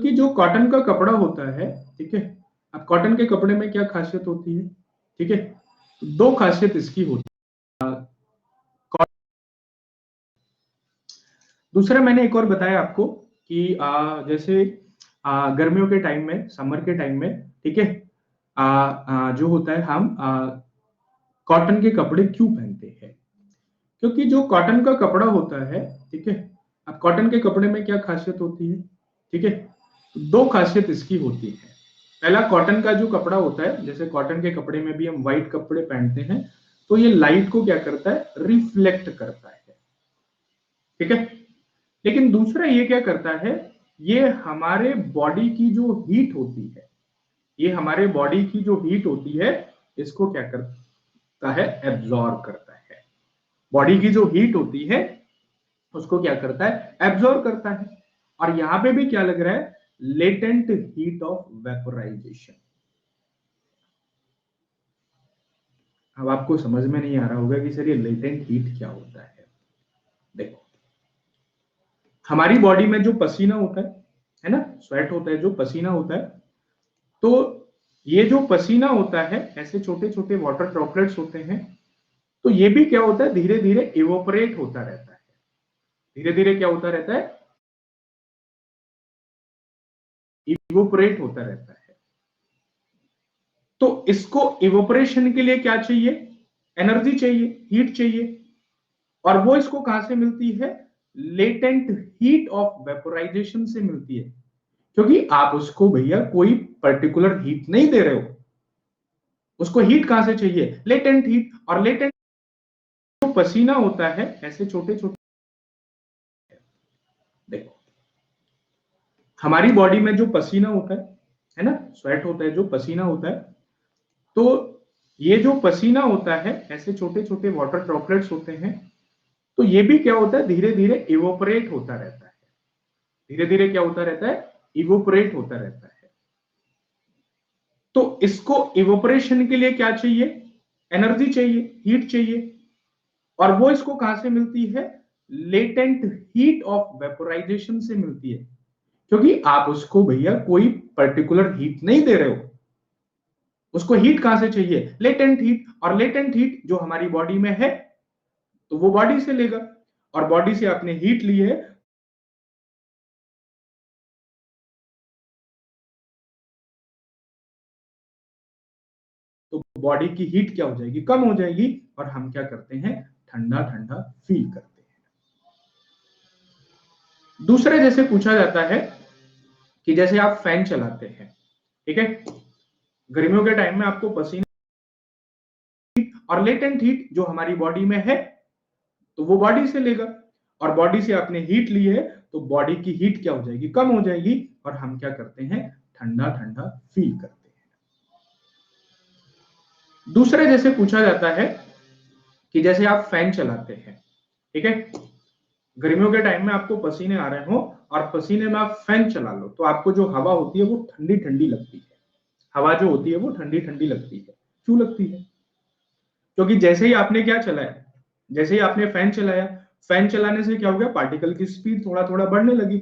क्योंकि जो कॉटन का कपड़ा होता है, ठीक है। अब कॉटन के कपड़े में क्या खासियत होती है, ठीक है। दो खासियत इसकी होती है। दूसरा मैंने एक और बताया आपको कि जैसे गर्मियों के टाइम में, समर के टाइम में, ठीक है, जो होता है हम कॉटन के कपड़े क्यों पहनते हैं, क्योंकि जो कॉटन का कपड़ा होता है, ठीक है। अब कॉटन के कपड़े में क्या खासियत होती है, ठीक है। दो खासियत इसकी होती है। पहला, कॉटन का जो कपड़ा होता है, जैसे कॉटन के कपड़े में भी हम व्हाइट कपड़े पहनते हैं, तो ये लाइट को क्या करता है, रिफ्लेक्ट करता है, ठीक है। लेकिन दूसरा ये क्या करता है, ये हमारे बॉडी की जो हीट होती है, ये हमारे बॉडी की जो हीट होती है, इसको क्या करता है, एब्जॉर्ब करता है। बॉडी की जो हीट होती है उसको क्या करता है, एब्जॉर्ब करता है। और यहां पे भी क्या लग रहा है, लेटेंट हीट ऑफ वेपोराइजेशन। अब आपको समझ में नहीं आ रहा होगा कि सर ये लेटेंट हीट क्या होता है। देखो, हमारी बॉडी में जो पसीना होता है ना, स्वेट होता है, जो पसीना होता है, तो ये जो पसीना होता है, ऐसे छोटे छोटे वाटर ड्रॉपलेट्स होते हैं, तो ये भी क्या होता है, धीरे धीरे इवोपरेट होता रहता है। धीरे धीरे क्या होता रहता है, इवोपरेट होता रहता है। तो इसको इवोपरेशन के लिए क्या चाहिए, एनर्जी चाहिए, हीट चाहिए। और वो इसको कहां से मिलती है, लेटेंट हीट ऑफ वेपोराइजेशन से मिलती है। क्योंकि आप उसको भैया कोई पर्टिकुलर हीट नहीं दे रहे हो, उसको हीट कहां से चाहिए, लेटेंट हीट। और लेटेंट जो पसीना होता है, ऐसे छोटे छोटे, देखो, हमारी बॉडी में जो पसीना होता है ना, स्वेट होता है, जो पसीना होता है, तो ये जो पसीना होता है, ऐसे छोटे छोटे वाटर ड्रॉपलेट्स होते हैं, तो ये भी क्या होता है, धीरे धीरे इवोपरेट होता रहता है। धीरे धीरे क्या होता रहता है, इवोपरेट होता रहता है। तो इसको इवोपरेशन के लिए क्या चाहिए, एनर्जी चाहिए, हीट चाहिए। और वो इसको कहां से मिलती है, लेटेंट हीट ऑफ वेपोराइजेशन से मिलती है। क्योंकि आप उसको भैया कोई पर्टिकुलर हीट नहीं दे रहे हो, उसको हीट कहां से चाहिए, लेटेंट हीट। और लेटेंट हीट जो हमारी बॉडी में है, तो वो बॉडी से लेगा। और बॉडी से आपने हीट ली है, तो बॉडी की हीट क्या हो जाएगी, कम हो जाएगी। और हम क्या करते हैं, ठंडा ठंडा फील करते हैं। दूसरे जैसे पूछा जाता है कि जैसे आप फैन चलाते हैं, ठीक है, गर्मियों के टाइम में आपको पसीना, और लेटेंट हीट जो हमारी बॉडी में है, तो वो बॉडी से लेगा। और बॉडी से आपने हीट ली है, तो बॉडी की हीट क्या हो जाएगी, कम हो जाएगी। और हम क्या करते हैं, ठंडा ठंडा फील करते हैं। दूसरे जैसे पूछा जाता है कि जैसे आप फैन चलाते हैं, ठीक है, गर्मियों के टाइम में आपको पसीने आ रहे हो, और पसीने में आप फैन चला लो, तो आपको जो हवा होती है वो ठंडी ठंडी लगती है। हवा जो होती है वो ठंडी ठंडी लगती है। क्यों लगती है, क्योंकि जैसे ही आपने क्या चलाया, जैसे ही आपने फैन चलाया, फैन चलाने से क्या हो गया, पार्टिकल की स्पीड थोड़ा थोड़ा बढ़ने लगी,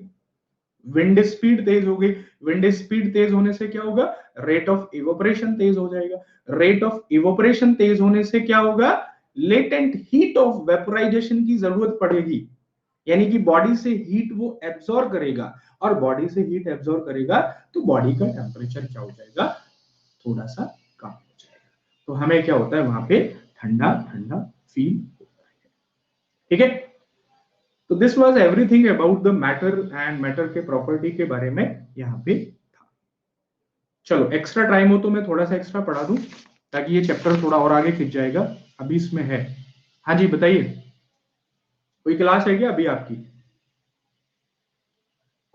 विंड स्पीड तेज हो गई। विंड स्पीड तेज होने से क्या होगा, रेट ऑफ इवोपरेशन तेज हो जाएगा। रेट ऑफ इवोपरेशन तेज होने से क्या होगा, लेटेंट हीट ऑफ वेपोराइजेशन की जरूरत पड़ेगी। यानी कि बॉडी से हीट वो एब्जॉर्ब करेगा, और बॉडी से हीट एब्जॉर्ब करेगा, तो बॉडी का टेम्परेचर क्या हो जाएगा, थोड़ा सा कम हो जाएगा। तो हमें क्या होता है, वहां पे ठंडा ठंडा फील होता है, ठीक है। तो this was everything about the matter and matter के प्रॉपर्टी के बारे में यहाँ पे था। चलो, एक्स्ट्रा टाइम हो तो मैं थोड़ा सा एक्स्ट्रा पढ़ा दूं, ताकि ये चैप्टर थोड़ा और आगे खिंच जाएगा। अभी इसमें है, हाँ जी बताइए, कोई क्लास है क्या अभी आपकी,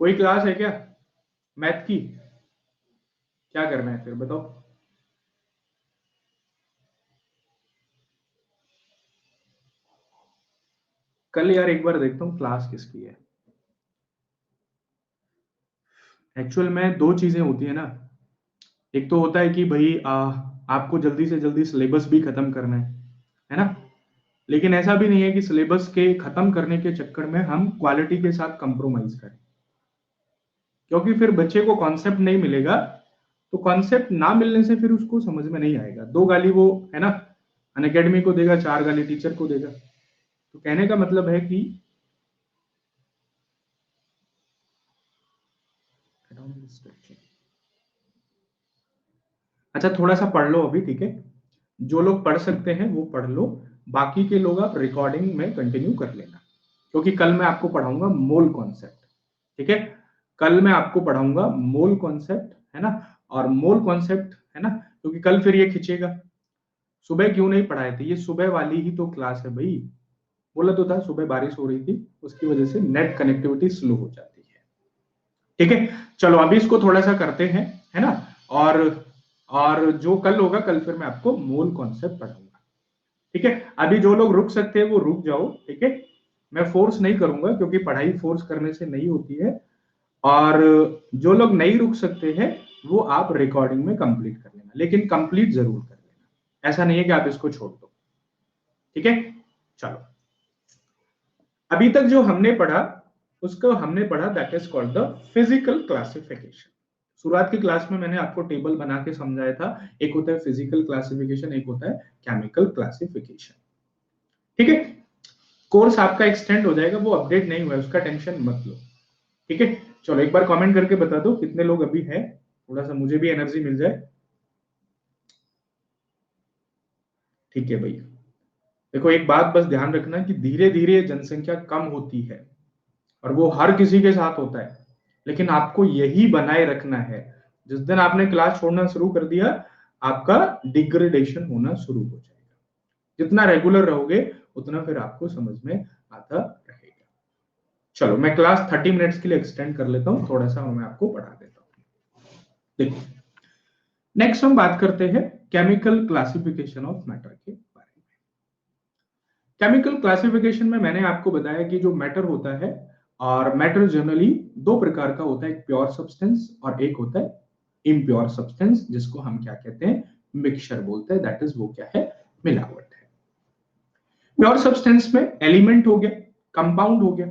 कोई क्लास है क्या मैथ की, क्या करना है फिर बताओ। कल यार एक बार देखता हूँ क्लास किसकी है। एक्चुअल में दो चीजें होती है ना, एक तो होता है कि भाई आपको जल्दी से जल्दी सिलेबस भी खत्म करना है ना। लेकिन ऐसा भी नहीं है कि सिलेबस के खत्म करने के चक्कर में हम क्वालिटी के साथ कंप्रोमाइज करें। क्योंकि फिर बच्चे को कॉन्सेप्ट नहीं मिलेगा, तो कॉन्सेप्ट ना मिलने से फिर उसको समझ में नहीं आएगा। 2 गाली वो है ना अनअकैडमी को देगा, 4 गाली टीचर को देगा। तो कहने का मतलब है कि अच्छा थोड़ा सा पढ़ लो अभी, ठीक है, जो लोग पढ़ सकते हैं वो पढ़ लो, बाकी के लोग आप रिकॉर्डिंग में कंटिन्यू कर लेना, क्योंकि कल मैं आपको पढ़ाऊंगा मोल कॉन्सेप्ट, ठीक है। कल मैं आपको पढ़ाऊंगा मोल कॉन्सेप्ट, है ना, और मोल कॉन्सेप्ट, है ना, क्योंकि कल फिर ये खिंचेगा। सुबह क्यों नहीं पढ़ाए थे, ये सुबह वाली ही तो क्लास है भाई। बोला तो था, सुबह बारिश हो रही थी, उसकी वजह से नेट कनेक्टिविटी स्लो हो जाती है, ठीक है। चलो अभी इसको थोड़ा सा करते हैं, है ना, और जो कल होगा, कल फिर मैं आपको मूल कॉन्सेप्ट पढ़ाऊंगा, ठीक है। अभी जो लोग रुक सकते हैं वो रुक जाओ, ठीक है। मैं फोर्स नहीं करूंगा, क्योंकि पढ़ाई फोर्स करने से नहीं होती है, और जो लोग नहीं रुक सकते हैं वो आप रिकॉर्डिंग में कंप्लीट कर लेना, लेकिन कंप्लीट जरूर कर लेना, ऐसा नहीं है कि आप इसको छोड़ दो, ठीक है। चलो अभी तक जो हमने पढ़ा उसको हमने पढ़ा, that is called the physical classification. शुरुआत की क्लास में मैंने आपको टेबल बना के समझाया था, एक होता है फिजिकल क्लासिफिकेशन, एक होता है केमिकल क्लासिफिकेशन, ठीक है। कोर्स आपका एक्सटेंड हो जाएगा, वो अपडेट नहीं हुआ है, उसका टेंशन मत लो, ठीक है। चलो एक बार कमेंट करके बता दो कितने लोग अभी हैं, थोड़ा सा मुझे भी एनर्जी मिल जाए, ठीक है भाई। देखो एक बात बस ध्यान रखना कि धीरे धीरे जनसंख्या कम होती है, और वो हर किसी के साथ होता है, लेकिन आपको यही बनाए रखना है। जिस दिन आपने क्लास छोड़ना शुरू कर दिया, आपका डिग्रेडेशन होना शुरू हो जाएगा। जितना रेगुलर रहोगे उतना फिर आपको समझ में आता रहेगा। चलो मैं क्लास 30 मिनट्स के लिए एक्सटेंड कर लेता हूं थोड़ा सा, और मैं आपको पढ़ा देता हूं। देखो नेक्स्ट हम बात करते हैं केमिकल क्लासिफिकेशन ऑफ मैटर के बारे में। केमिकल क्लासिफिकेशन में मैंने आपको बताया कि जो मैटर होता है, और मैटर जनरली 2 प्रकार का होता है, एक प्योर सब्सटेंस और एक होता है इम्प्योर सब्सटेंस, जिसको हम क्या कहते हैं, मिक्सचर बोलते हैं, दैट इज वो क्या है, मिलावट है। प्योर सब्सटेंस में एलिमेंट हो गया, कंपाउंड हो गया,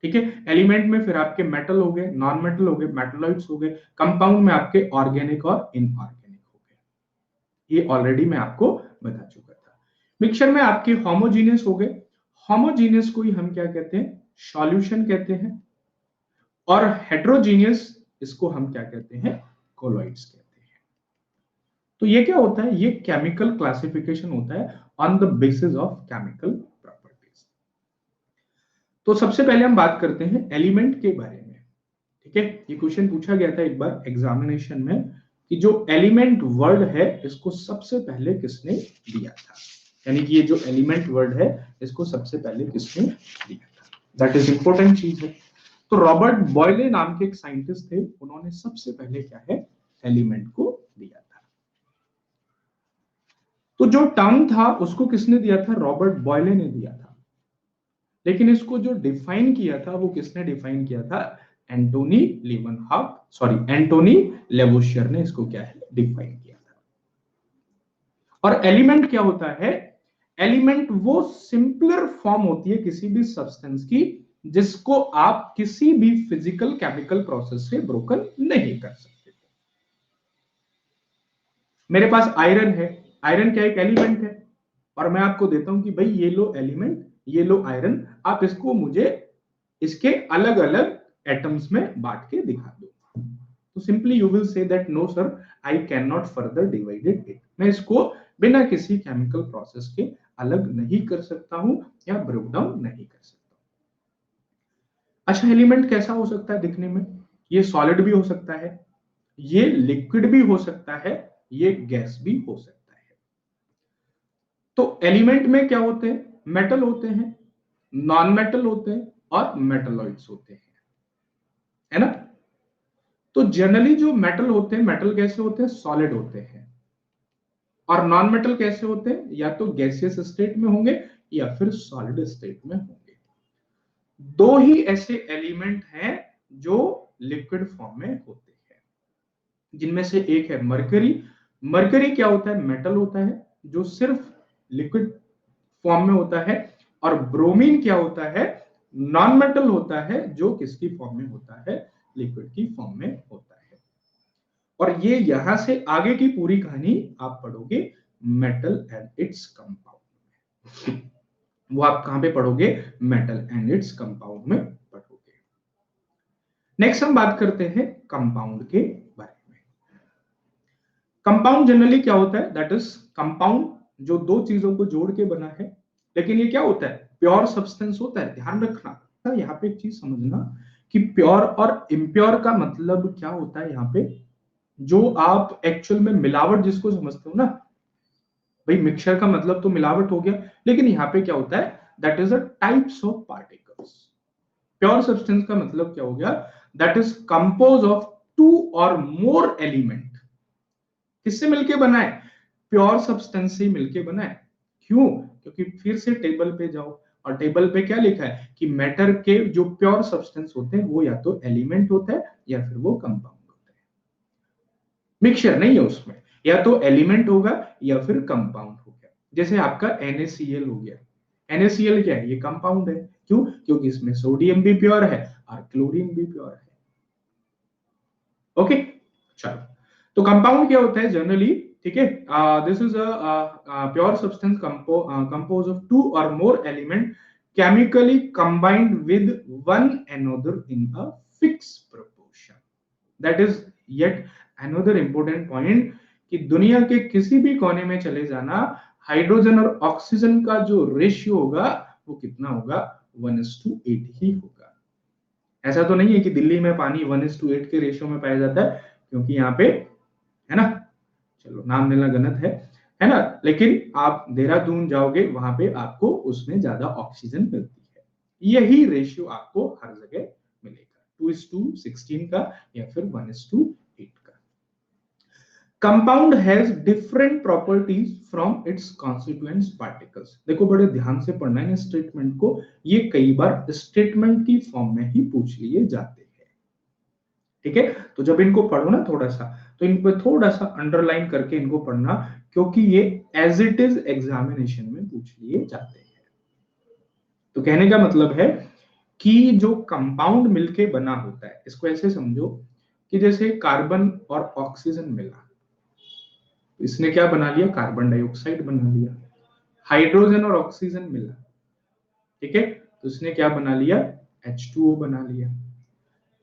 ठीक है। एलिमेंट में फिर आपके मेटल हो गए, नॉन मेटल हो गए, मेटलॉइड्स हो गए, कंपाउंड में आपके ऑर्गेनिक और इनऑर्गेनिक हो गए। ये ऑलरेडी मैं आपको बता चुका था। मिक्सचर में आपके होमोजीनियस हो गए, होमोजीनियस को ही हम क्या कहते हैं, सॉल्यूशन कहते हैं, और हेट्रोजीनियस इसको हम क्या कहते हैं, कोलॉइड्स कहते हैं। तो ये क्या होता है, ये केमिकल क्लासिफिकेशन होता है on the basis of chemical properties. तो सबसे पहले हम बात करते हैं एलिमेंट के बारे में, ठीक है। ये क्वेश्चन पूछा गया था एक बार एग्जामिनेशन में, कि जो एलिमेंट वर्ड है इसको सबसे पहले किसने दिया था, यानी कि ये जो एलिमेंट वर्ड है इसको सबसे पहले किसने दिया था, दैट इज इंपॉर्टेंट चीज है। तो रॉबर्ट बॉयले नाम के एक साइंटिस्ट थे, उन्होंने सबसे पहले क्या है, एलिमेंट को दिया था। तो जो टर्म था उसको किसने दिया था, रॉबर्ट बॉयले ने दिया था, लेकिन इसको जो डिफाइन किया था वो किसने डिफाइन किया था, एंटोनी लीवनहॉफ, सॉरी एंटोनी लेवोशियर ने इसको क्या है, डिफाइन किया था। और एलिमेंट क्या होता है, एलिमेंट वो सिंपलर फॉर्म होती है किसी भी सब्सटेंस की, जिसको आप किसी भी फिजिकल केमिकल प्रोसेस से ब्रोकन नहीं कर सकते। मेरे पास आयरन है, आयरन क्या एक एलिमेंट है, और मैं आपको देता हूं कि भाई ये लो एलिमेंट, ये लो आयरन, आप इसको मुझे इसके अलग अलग एटम्स में बांट के दिखा दो, तो simply you will say that no sir I can not further divided it, मैं इसको बिना किसी केमिकल प्रोसेस के अलग नहीं कर सकता हूं या ब्रेक डाउन नहीं कर सकता। अच्छा एलिमेंट कैसा हो सकता है दिखने में, ये सॉलिड भी हो सकता है, ये लिक्विड भी हो सकता है, ये गैस भी हो सकता है। तो एलिमेंट में क्या होते हैं, मेटल होते हैं, नॉन मेटल होते हैं, और मेटलॉइड्स होते हैं, है ना। तो जनरली जो मेटल होते हैं, मेटल कैसे होते हैं, सॉलिड होते हैं, और नॉन मेटल कैसे होते हैं, या तो गैसियस स्टेट में होंगे या फिर सॉलिड स्टेट में होंगे। 2 ही ऐसे एलिमेंट हैं जो लिक्विड फॉर्म में होते हैं, जिनमें से एक है मरकरी। मरकरी क्या होता है, मेटल होता है जो सिर्फ लिक्विड फॉर्म में होता है, और ब्रोमीन क्या होता है, नॉन मेटल होता है जो किसकी फॉर्म में होता है, लिक्विड की फॉर्म में होता है। और ये यहां से आगे की पूरी कहानी आप पढ़ोगे मेटल एंड इट्स कंपाउंड। वो आप कहां पे पढ़ोगे? मेटल एंड इट्स कंपाउंड में पढ़ोगे। नेक्स्ट हम बात करते हैं कंपाउंड के बारे में। कंपाउंड जनरली क्या होता है? दैट इज कंपाउंड जो दो चीजों को जोड़ के बना है, लेकिन ये क्या होता है? प्योर सब्सटेंस होता है। ध्यान रखना, यहाँ पे एक चीज समझना कि प्योर और इम्प्योर का मतलब क्या होता है। यहाँ पे जो आप एक्चुअल में मिलावट जिसको समझते हो ना, भाई मिक्सचर का मतलब तो मिलावट हो गया, लेकिन यहाँ पे क्या होता है? That is a types of particles. Pure substance का मतलब क्या हो गया? That is compose of two और मोर एलिमेंट। किससे मिलके बना है? प्योर सब्सटेंस से मिलके बना है। क्यों? क्योंकि फिर से टेबल पे जाओ और टेबल पे क्या लिखा है कि मैटर के जो प्योर सब्सटेंस होते हैं वो या तो एलिमेंट होता है या फिर वो कंपाउंड होता है। मिक्सचर नहीं है उसमें, या तो एलिमेंट होगा या फिर कंपाउंड हो गया। जैसे आपका NaCl हो गया। NaCl क्या है? ये कंपाउंड है। क्यों? क्योंकि इसमें सोडियम भी प्योर है और क्लोरीन भी प्योर है। ओके, चलो। तो कंपाउंड क्या होता है जनरली? ठीक है, this is a pure substance compose of two और more element chemically combined with one another in a fix proportion. That is yet another important point कि दुनिया के किसी भी कोने में चले जाना, हाइड्रोजन और ऑक्सीजन का जो रेशियो होगा वो कितना होगा? 1:8 ही होगा। ऐसा तो नहीं है कि दिल्ली में पानी 1:8 के रेशियो में पाया जाता है, क्योंकि यहाँ पे है ना, चलो नाम लेना गलत है ना, लेकिन आप देहरादून जाओगे वहां पे आपको उसमें ज्यादा ऑक्सीजन मिलती है। यही रेशियो आपको हर जगह मिलेगा, 2:16 का या फिर 1:8 का। Compound has different properties from its constituent particles. देखो बड़े ध्यान से पढ़ना है स्टेटमेंट को, ये कई बार स्टेटमेंट की फॉर्म में ही पूछ लिए जाते हैं। ठीक है, तो जब इनको पढ़ो ना थोड़ा सा, तो इन पे थोड़ा सा अंडरलाइन करके इनको पढ़ना, क्योंकि ये एज इट इज एग्जामिनेशन में पूछ लिए जाते हैं। तो कहने का मतलब है कि जो कंपाउंड मिलके बना होता है, इसको ऐसे समझो कि जैसे कार्बन और ऑक्सीजन मिला, इसने क्या बना लिया? कार्बन डाइऑक्साइड बना लिया। हाइड्रोजन और ऑक्सीजन मिला, ठीक है, तो इसने क्या बना लिया? H2O बना लिया।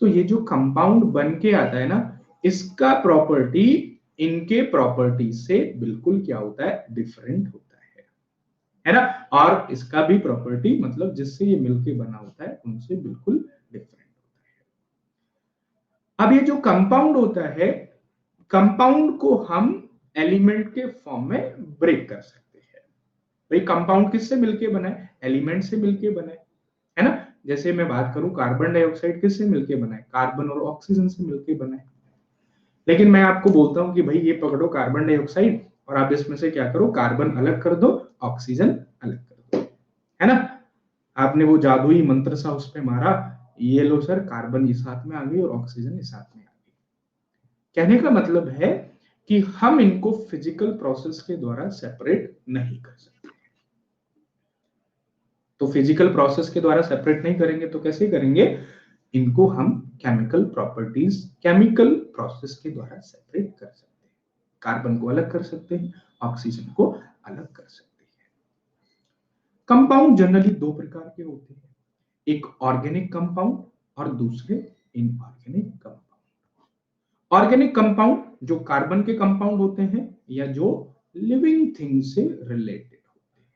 तो ये जो कंपाउंड बन के आता है ना, इसका प्रॉपर्टी इनके प्रॉपर्टी से बिल्कुल क्या होता है? डिफरेंट होता है ना। और इसका भी प्रॉपर्टी मतलब जिससे ये मिलके बना होता है उनसे बिल्कुल डिफरेंट होता है। अब ये जो कंपाउंड होता है, कंपाउंड को हम एलिमेंट के फॉर्म में ब्रेक कर सकते हैं। भाई कंपाउंड किससे मिलके बना है? एलिमेंट से मिलके बना है ना। जैसे मैं बात करूं कार्बन डाइऑक्साइड किससे मिलके बना है? कार्बन और ऑक्सीजन से मिलके बना है। लेकिन मैं आपको बोलता हूं कि भाई ये पकड़ो कार्बन डाइऑक्साइड और आप इसमें से क्या करो? कार्बन अलग कर दो, ऑक्सीजन अलग कर दो, है ना। आपने वो जादुई मंत्र सा उस पे मारा, ये लो सर, कार्बन इस हाथ में आ गई और ऑक्सीजन इस हाथ में आ गई। कहने का मतलब है कि हम इनको फिजिकल प्रोसेस के द्वारा सेपरेट नहीं कर सकते। तो फिजिकल प्रोसेस के द्वारा सेपरेट नहीं करेंगे तो कैसे करेंगे? इनको हम केमिकल प्रॉपर्टीज, केमिकल प्रोसेस के द्वारा सेपरेट कर सकते हैं। कार्बन को अलग कर सकते हैं, ऑक्सीजन को अलग कर सकते हैं। कंपाउंड जनरली दो प्रकार के होते हैं, एक ऑर्गेनिक कंपाउंड और दूसरे इनऑर्गेनिक कंपाउंड। ऑर्गेनिक कंपाउंड जो कार्बन के कंपाउंड होते हैं या जो लिविंग थिंग से रिलेटेड होते हैं।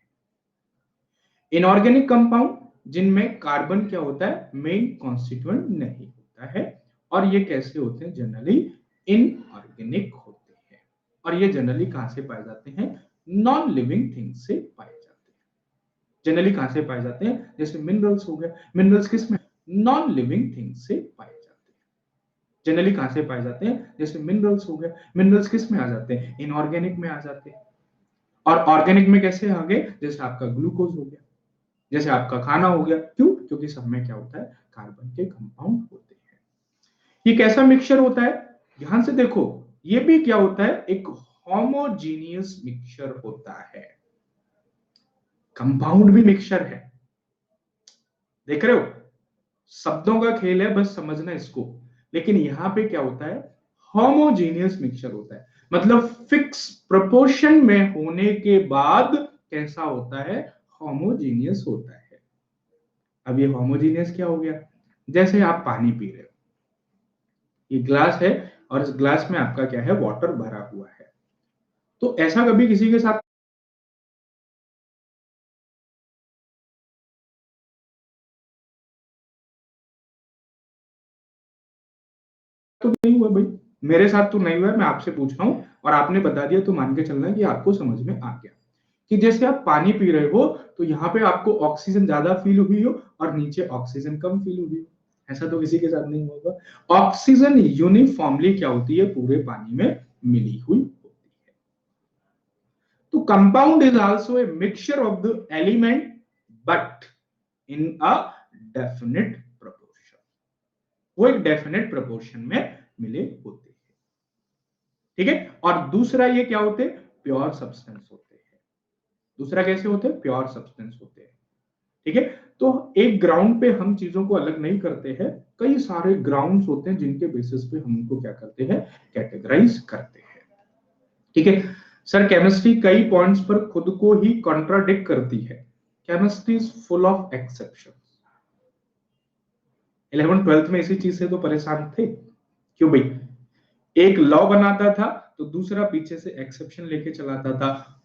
इनऑर्गेनिक कंपाउंड जिनमें कार्बन क्या होता है? मेन कॉन्स्टिट्यूएंट नहीं होता है। और ये कैसे होते हैं? जनरली इनऑर्गेनिक होते हैं। और ये जनरली कहां से पाए जाते हैं? नॉन लिविंग थिंग से पाए जाते हैं। जनरली कहां से पाए जाते हैं? जैसे मिनरल्स हो गए, मिनरल्स किसमें? नॉन लिविंग थिंग से पाए जाते हैं। जनरली कहां से पाए जाते हैं? जैसे मिनरल्स हो गए, मिनरल्स किस में आ जाते हैं? इनऑर्गेनिक में आ जाते हैं। और ऑर्गेनिक में कैसे आ गए? जैसे आपका ग्लूकोज हो गया, जैसे आपका खाना हो गया। क्यों? क्योंकि सब में क्या होता है? कार्बन के कंपाउंड होते हैं। ये कैसा मिक्सचर होता है? ध्यान से देखो, ये भी क्या होता है? एक होमोजीनियस मिक्सचर होता है। कंपाउंड भी मिक्सचर है, देख रहे हो? शब्दों का खेल है, बस समझना इसको। लेकिन यहां पे क्या होता है, होमोजीनियस मिक्सचर होता है, मतलब फिक्स प्रोपोर्शन में होने के बाद कैसा होता है, होमोजीनियस होता है। अब ये होमोजीनियस क्या हो गया, जैसे आप पानी पी रहे हो, ये ग्लास है और इस ग्लास में आपका क्या है, वाटर भरा हुआ है। तो ऐसा कभी किसी के साथ तो नहीं हुआ भाई, मेरे साथ तो नहीं हुआ, मैं आपसे पूछ रहा हूं और आपने बता दिया तो मान के चलना कि आपको समझ में आ गया कि जैसे आप पानी पी रहे हो तो यहाँ पे आपको ऑक्सीजन ज्यादा फील हुई हो और नीचे ऑक्सीजन कम फील हुई हो, ऐसा तो किसी के साथ नहीं होगा। ऑक्सीजन यूनिफॉर्मली क्या होती है, पूरे पानी में मिली हुई होती है। तो compound is also a mixture of the element but in a definite proportion, वो एक डेफिनेट प्रोपोर्शन में मिले होते हैं। ठीक है, और दूसरा ये क्या होते हैं, प्योर सब्सटेंस होते हैं। दूसरा कैसे होते हैं, प्योर सब्सटेंस होते हैं। ठीक है, तो एक ग्राउंड पे हम चीजों को अलग नहीं करते हैं, कई सारे ग्राउंड्स होते हैं जिनके बेसिस पे हम उनको क्या करते हैं, कैटेगराइज करते हैं। ठीक है सर, केमिस्ट्री कई पॉइंट्स पर खुद को ही कॉन्ट्राडिक्ट करती है, chemistry is full of exception. 11 12th में इसी चीज से तो परेशान थे, क्यों भाई, एक लॉ बनाता था तो दूसरा पीछे से एक्सेप्शन लेके चलाता था,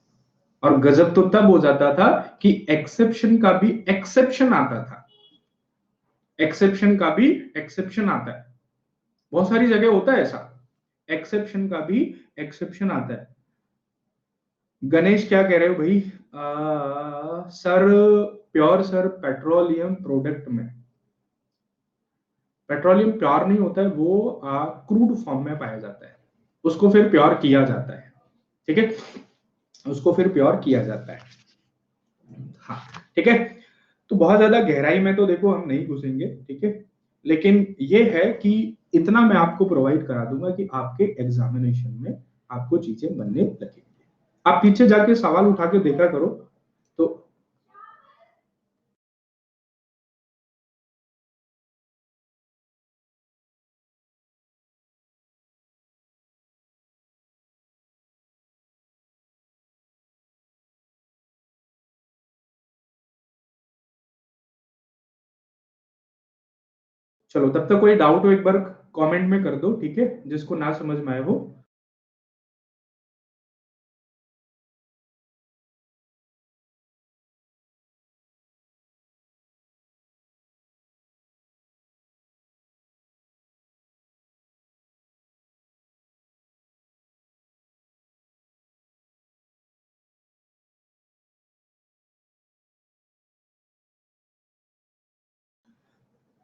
और गजब तो तब हो जाता था कि एक्सेप्शन का भी एक्सेप्शन आता था, एक्सेप्शन का भी एक्सेप्शन आता है, बहुत सारी जगह होता है ऐसा, एक्सेप्शन का भी एक्सेप्शन आता है। गणेश क्या कह रहे हो भाई, sir pure sir petroleum product में, पेट्रोलियम प्योर नहीं होता है, वो क्रूड फॉर्म में पाया जाता है, उसको फिर प्योर किया जाता है। ठीक है, उसको फिर प्योर किया जाता है। हाँ ठीक है, तो बहुत ज्यादा गहराई में तो देखो हम नहीं घुसेंगे, ठीक है, लेकिन ये है कि इतना मैं आपको प्रोवाइड करा दूंगा कि आपके एग्जामिनेशन में आपको चीजें बनने लगेंगी। आप पीछे जाके सवाल उठा के देखा करो। तो चलो, तब तक कोई डाउट हो एक बार कमेंट में कर दो, ठीक है, जिसको ना समझ में आए वो।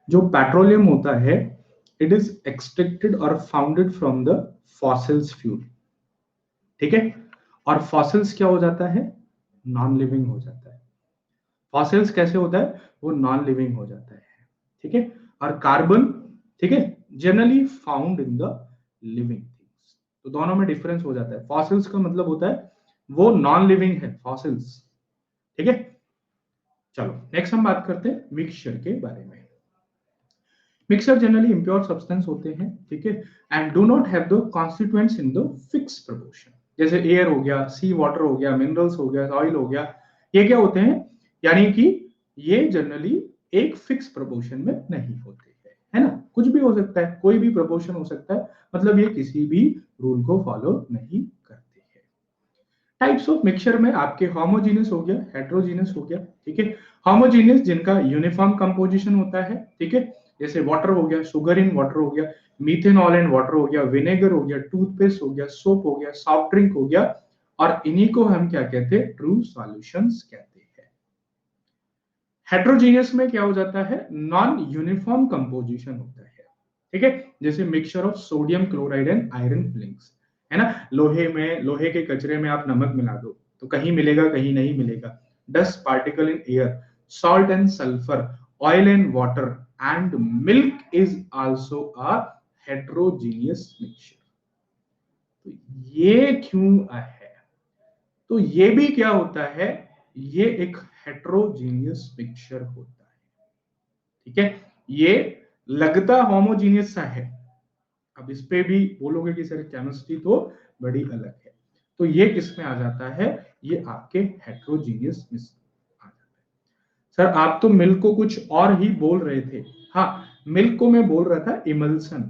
जो पेट्रोलियम होता है, इट इज एक्सट्रैक्टेड और founded from the fossils fuel. ठीक है, और फॉसिल्स क्या हो जाता है, नॉन लिविंग हो जाता है। फॉसिल्स कैसे होता है, वो नॉन लिविंग हो जाता है। ठीक है, और कार्बन, ठीक है, generally found in the living things. तो दोनों में डिफरेंस हो जाता है, फॉसिल्स का मतलब होता है वो नॉन लिविंग है, फॉसिल्स। ठीक है, चलो नेक्स्ट हम बात करते हैं मिक्सचर के बारे में। मिक्सचर जनरली इम्प्योर सब्सटेंस होते हैं, ठीक है, and do not have the constituents in the fix proportion. जैसे एयर हो गया, सी वाटर हो गया, मिनरल्स हो गया, ऑयल हो गया, ये क्या होते हैं, यानी कि ये जनरली एक फिक्स प्रोपोर्शन में नहीं होते हैं, है ना, कुछ भी हो सकता है, कोई भी प्रोपोर्शन हो सकता है, मतलब ये किसी भी रूल को फॉलो नहीं करते हैं। टाइप्स ऑफ मिक्सचर में आपके होमोजीनियस हो गया, हेट्रोजीनियस हो गया। ठीक है, होमोजीनियस जिनका यूनिफॉर्म कंपोजिशन होता है, ठीक है, जैसे वाटर हो गया, शुगर इन वाटर हो गया, मीथेनॉल इन वाटर हो गया, विनेगर हो गया, टूथपेस्ट हो गया, सोप हो गया, सॉफ्ट ड्रिंक हो गया, और इन्हीं को हम क्या कहते हैं, ट्रू सॉल्यूशंस कहते हैं। हेट्रोजीनियस में क्या हो जाता है, नॉन यूनिफॉर्म कंपोजिशन होता है। ठीक है, जैसे mixture of sodium chloride and iron filings, है ना, लोहे में, लोहे के कचरे में आप नमक मिला दो तो कहीं मिलेगा कहीं नहीं मिलेगा, dust particle in air, salt and sulphur, oil and water and milk is also a heterogeneous mixture. तो ये क्यों है, तो ये भी क्या होता है, ये एक हेट्रोजीनियस मिक्सचर होता है। ठीक है, ये लगता होमोजीनियस सा है, अब इस पे भी बोलोगे कि सर केमिस्ट्री तो बड़ी अलग है, तो ये किस में आ जाता है, ये आपके हेट्रोजीनियस में आ जाता है। सर आप तो मिल्क को कुछ और ही बोल रहे थे। हाँ, मिल्क को मैं बोल रहा था इमल्सन,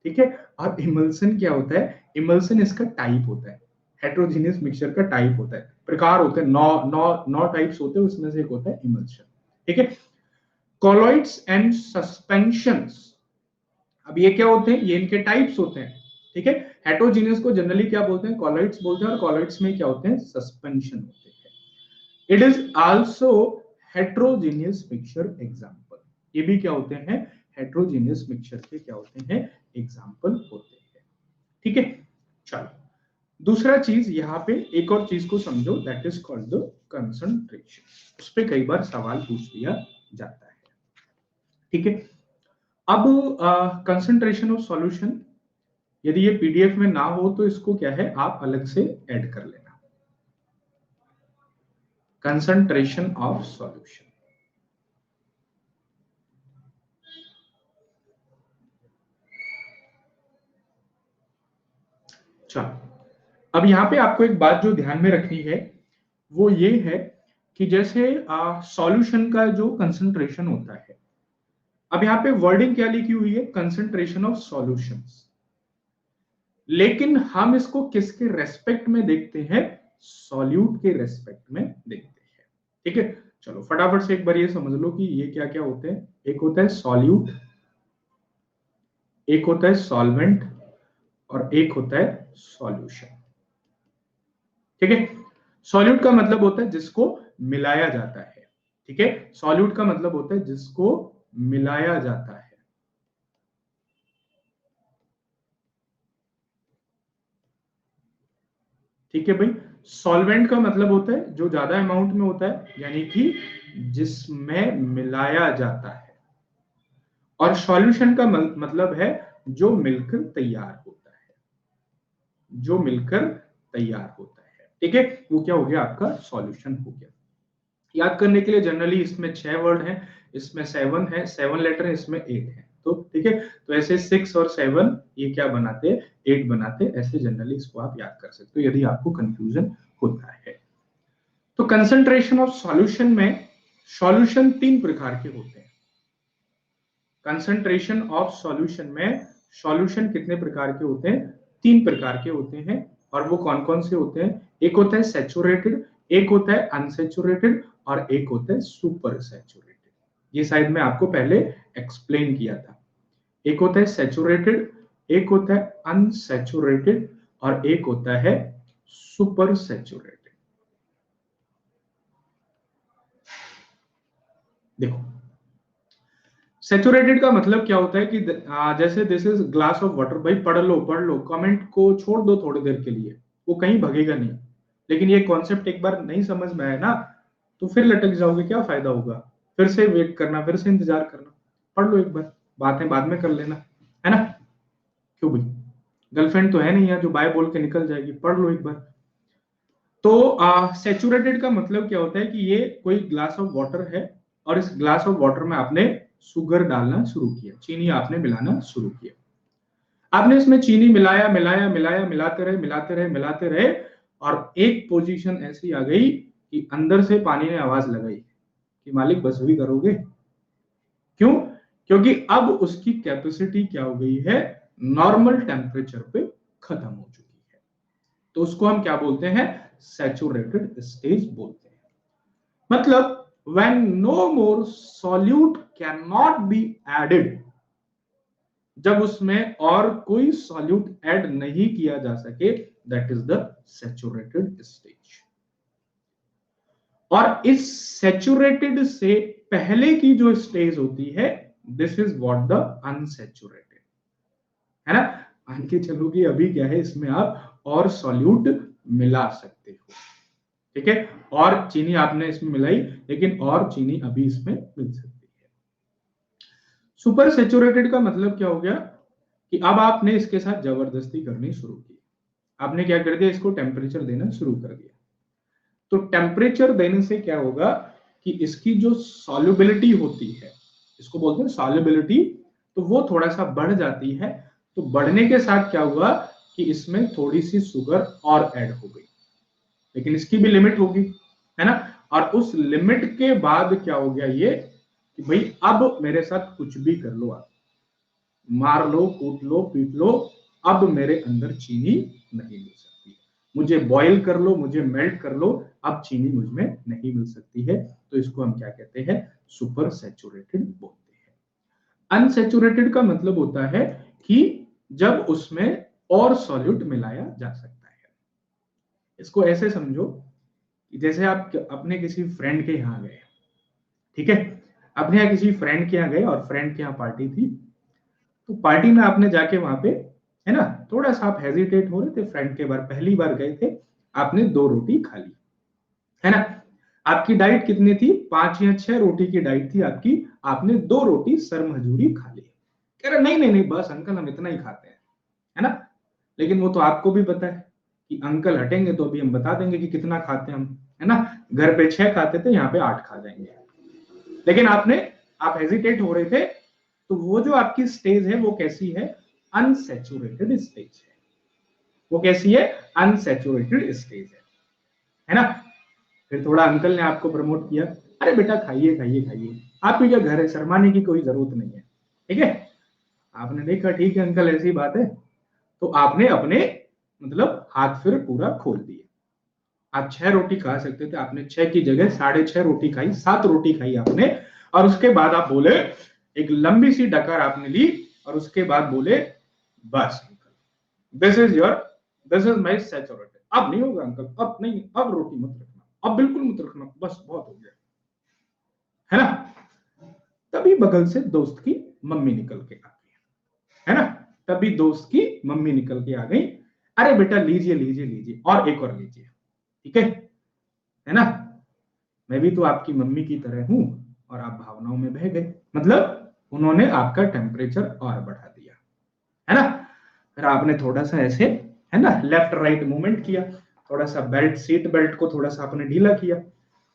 ठीक है। और इमल्सन क्या होता है, इमल्सन इसका टाइप होता है, हेट्रोजीनियस मिक्सचर का टाइप होता है, प्रकार होते हैं, नौ टाइप्स होते हैं, उसमें से एक होता है इमल्शन, ठीक है। कॉलॉइड्स एंड सस्पेंशंस, अब ये क्या होते हैं, ये इनके टाइप्स होते हैं, ठीक है। हेट्रोजीनियस को जनरली क्या बोलते हैं, कॉलॉइड्स बोलते हैं, और कॉलॉइड्स में क्या होते हैं, सस्पेंशन होते हैं। It is also heterogeneous mixture example, ये भी क्या होते हैं, हेट्रोजीनियस मिक्सचर के क्या होते हैं, एग्जांपल होते हैं, ठीक है। चलो दूसरा चीज यहाँ पे एक और चीज को समझो, that is called the concentration, उस पे कई बार सवाल पूछ लिया जाता है, ठीक है। अब कंसंट्रेशन ऑफ सॉल्यूशन, यदि ये पीडीएफ में ना हो तो इसको क्या है, आप अलग से ऐड कर लेना, कंसंट्रेशन ऑफ सॉल्यूशन। चलो अब यहां पे आपको एक बात जो ध्यान में रखनी है वो ये है कि जैसे सॉल्यूशन का जो कंसंट्रेशन होता है, अब यहाँ पे वर्डिंग क्या लिखी हुई है, कंसंट्रेशन ऑफ सॉल्यूशंस, लेकिन हम इसको किसके रेस्पेक्ट में देखते हैं, सॉल्यूट के रेस्पेक्ट में देखते हैं, ठीक है। चलो फटाफट से एक बार ये समझ लो कि ये क्या क्या होते हैं, एक होता है सॉल्यूट, एक होता है सॉल्वेंट, और एक होता है सॉल्यूशन, ठीक है। सॉल्यूट का मतलब होता है जिसको मिलाया जाता है, ठीक है, सॉल्यूट का मतलब होता है जिसको मिलाया जाता है, ठीक है भाई। सॉल्वेंट का मतलब होता है जो ज्यादा अमाउंट में होता है, यानी कि जिसमें मिलाया जाता है, और सॉल्यूशन का मतलब है जो मिलकर तैयार होता है, जो मिलकर तैयार होता है, ठीक है, वो क्या हो गया, आपका सॉल्यूशन हो गया। याद करने के लिए जनरली इसमें 6 वर्ड हैं, इसमें 7 है, 7 लेटर है, इसमें 8 है, तो ठीक है, तो ऐसे 6 और 7 ये क्या बनाते, 8 बनाते, ऐसे जनरली इसको आप याद कर सकते हो यदि आपको कंफ्यूजन होता है। तो कंसंट्रेशन ऑफ सॉल्यूशन में सॉल्यूशन 3 प्रकार के होते हैं, कंसंट्रेशन ऑफ सॉल्यूशन में सॉल्यूशन कितने प्रकार के होते हैं, 3 प्रकार के होते हैं, और वो कौन कौन से होते हैं, एक होता है सैचुरेटेड, एक होता है अनसैचुरेटेड, और एक होता है सुपर सैचुरेटेड। ये शायद मैं आपको पहले एक्सप्लेन किया था, एक होता है सैचुरेटेड, एक होता है अनसैचुरेटेड, और एक होता है सुपर सैचुरेटेड। देखो सैचुरेटेड का मतलब क्या होता है कि जैसे this is glass of water, भाई पढ़ लो, कमेंट को छोड़ दो थोड़ी देर के लिए, वो कहीं भगेगा नहीं, लेकिन ये कॉन्सेप्ट एक बार नहीं समझ में आया ना तो फिर लटक जाओगे, क्या फायदा होगा, फिर से वेट करना, फिर से इंतजार करना। पढ़ लो एक बार, बातें बाद में कर लेना, है ना, क्यों भाई, गर्लफ्रेंड तो है नहीं यार जो बाय बोल के निकल जाएगी, पढ़ लो एक बार। तो सैचुरेटेड का मतलब क्या होता है कि ये कोई ग्लास ऑफ वाटर है, और इस ग्लास ऑफ वाटर में आपने शुगर डालना शुरू किया, चीनी आपने मिलाना शुरू किया, आपने इसमें चीनी मिलाया मिलाया मिलाया, मिलाते रहे मिलाते रहे मिलाते रहे, और एक पोजीशन ऐसी आ गई कि अंदर से पानी ने आवाज लगाई कि मालिक बस भी करोगे, क्यों, क्योंकि अब उसकी कैपेसिटी क्या हो गई है, नॉर्मल टेम्परेचर पे खत्म हो चुकी है, तो उसको हम क्या बोलते हैं, सैचुरेटेड स्टेज बोलते हैं। मतलब when no more solute cannot be added, जब उसमें और कोई सॉल्यूट ऐड नहीं किया जा सके, that is the saturated stage. और इस सैचुरेटेड से पहले की जो स्टेज होती है, this is what the unsaturated, है ना। मान के चलो कि अभी क्या है, इसमें आप और सॉल्यूट मिला सकते हो, ठीक है, और चीनी आपने इसमें मिलाई, लेकिन और चीनी अभी इसमें मिल सकती है। सुपर सैचुरेटेड का मतलब क्या हो गया कि अब आपने इसके साथ जबरदस्ती करनी शुरू की, आपने क्या कर दिया, इसको टेम्परेचर देना शुरू कर दिया, तो टेम्परेचर देने से क्या होगा कि इसकी जो सॉल्युबिलिटी होती है, इसको बोलते हैं सॉल्युबिलिटी, तो वो थोड़ा सा बढ़ जाती है, तो बढ़ने के साथ क्या हुआ कि इसमें थोड़ी सी शुगर और ऐड हो गई, लेकिन इसकी भी लिमिट होगी, है ना। और उस लिमिट के बाद क्या हो गया ये कि भाई अब मेरे साथ कुछ भी कर लो, आप मार लो, कूट लो, पीट लो, अब मेरे अंदर चीनी नहीं मिल सकती, मुझे बॉईल कर लो, मुझे मेल्ट कर लो, अब चीनी मुझ में नहीं मिल सकती है। तो इसको हम क्या कहते हैं, सुपर सैचुरेटेड बोलते हैं। अनसैचुरेटेड का मतलब होता है कि जब उसमें और सॉल्यूट मिलाया जा सकता है। इसको ऐसे समझो कि जैसे आप अपने किसी फ्रेंड के यहाँ गए, ठीक है, अपने यहाँ किसी फ्रेंड के यहाँ गए और फ्रेंड के यहाँ पार्टी थी, तो पार्टी में आपने जाके वहां पे, है ना, थोड़ा सा आप हेजिटेट हो रहे थे, फ्रेंड के बार पहली बार गए थे, आपने 2 रोटी खा ली, है ना। आपकी डाइट कितनी थी, 5 या 6 रोटी की डाइट थी आपकी, आपने 2 रोटी सर मजूरी खा ली। कह रहे नहीं नहीं नहीं बस अंकल हम इतना ही खाते हैं, है ना। लेकिन वो तो आपको भी पता है कि अंकल हटेंगे तो अभी हम बता देंगे कि कितना खाते हैं हम, है ना। घर पे 6 खाते थे, यहाँ पे 8 खा जाएंगे। लेकिन आप हेजिटेट हो रहे थे, तो वो जो आपकी स्टेज है वो कैसी है, अनसैचुरेटेड स्टेज है। वो कैसी है, अनसैचुरेटेड स्टेज है ना। फिर थोड़ा अंकल ने आपको प्रमोट किया, अरे बेटा खाइए खाइए खाइए, आपकी क्या घर है, शर्माने की कोई जरूरत नहीं है, ठीक है। आपने देखा ठीक है अंकल ऐसी बात है, तो आपने अपने मतलब हाथ फिर पूरा खोल दिए। आप 6 रोटी खा सकते थे, आपने 6 की जगह 6.5 रोटी खाई, 7 रोटी खाई आपने। और उसके बाद आप बोले, एक लंबी सी डकार आपने ली और उसके बाद बोले बस this is your, this is my saturated, अब नहीं होगा अंकल, अब नहीं, अब रोटी मत रखना, अब बिल्कुल मत रखना, बस बहुत हो गया, है ना। तभी बगल से दोस्त की मम्मी निकल के आ गई, है ना। तभी दोस्त की मम्मी निकल के आ गई, अरे बेटा लीजिए लीजिए लीजिए और एक और लीजिए, ठीक है ना। मैं भी तो आपकी मम्मी की तरह हूं, और आप भावनाओं में बह गए, मतलब उन्होंने आपका टेम्परेचर और बढ़ा दिया, है ना। फिर आपने थोड़ा सा ऐसे, है ना, लेफ्ट राइट मूवमेंट किया, थोड़ा सा बेल्ट, सीट बेल्ट को थोड़ा सा आपने ढीला किया,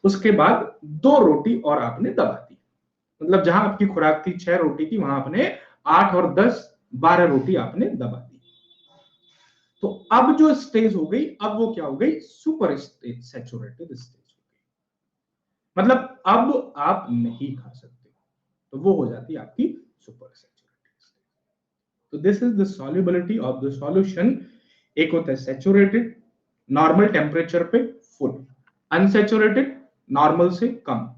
उसके बाद 2 रोटी और आपने दबा दी, मतलब जहां आपकी खुराक थी 6 रोटी की, वहां आपने 8 और 10 12 रोटी आपने दबा दी। तो अब जो स्टेज हो गई, अब वो क्या हो गई, सुपर स्टेज, सैचुरेटेड स्टेज हो गई, मतलब अब आप नहीं खा सकते, तो वो हो जाती है आपकी सुपर सैचुरेटेड स्टेज। तो this is the solubility of the solution. एक होता है सैचुरेटेड, नॉर्मल टेम्परेचर पे फुल, अनसैचुरेटेड नॉर्मल से कम।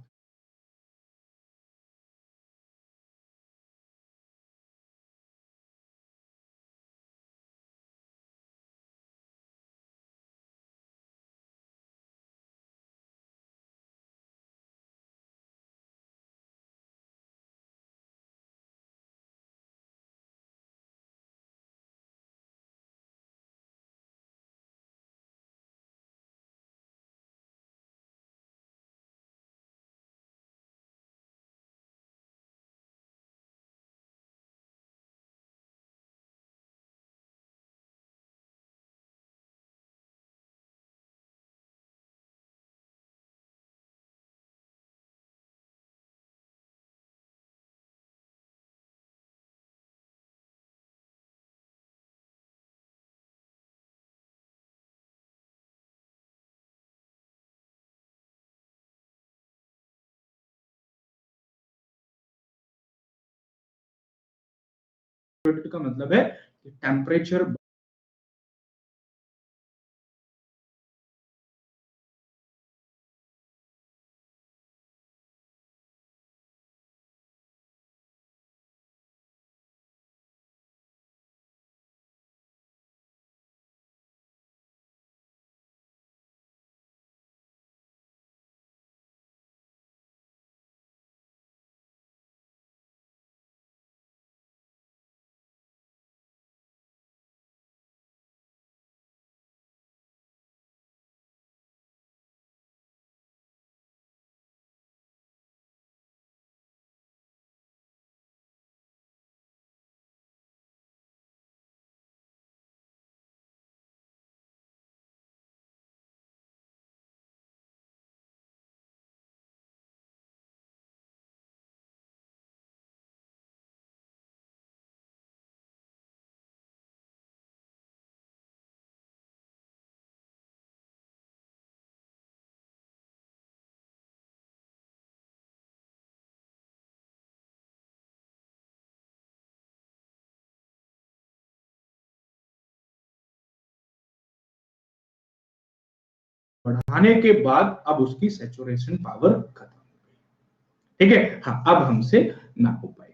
का मतलब है कि टेम्परेचर बढ़ाने के बाद अब उसकी सैचुरेशन पावर खत्म हो गई। ठीक है, हाँ अब हमसे ना हो पाए।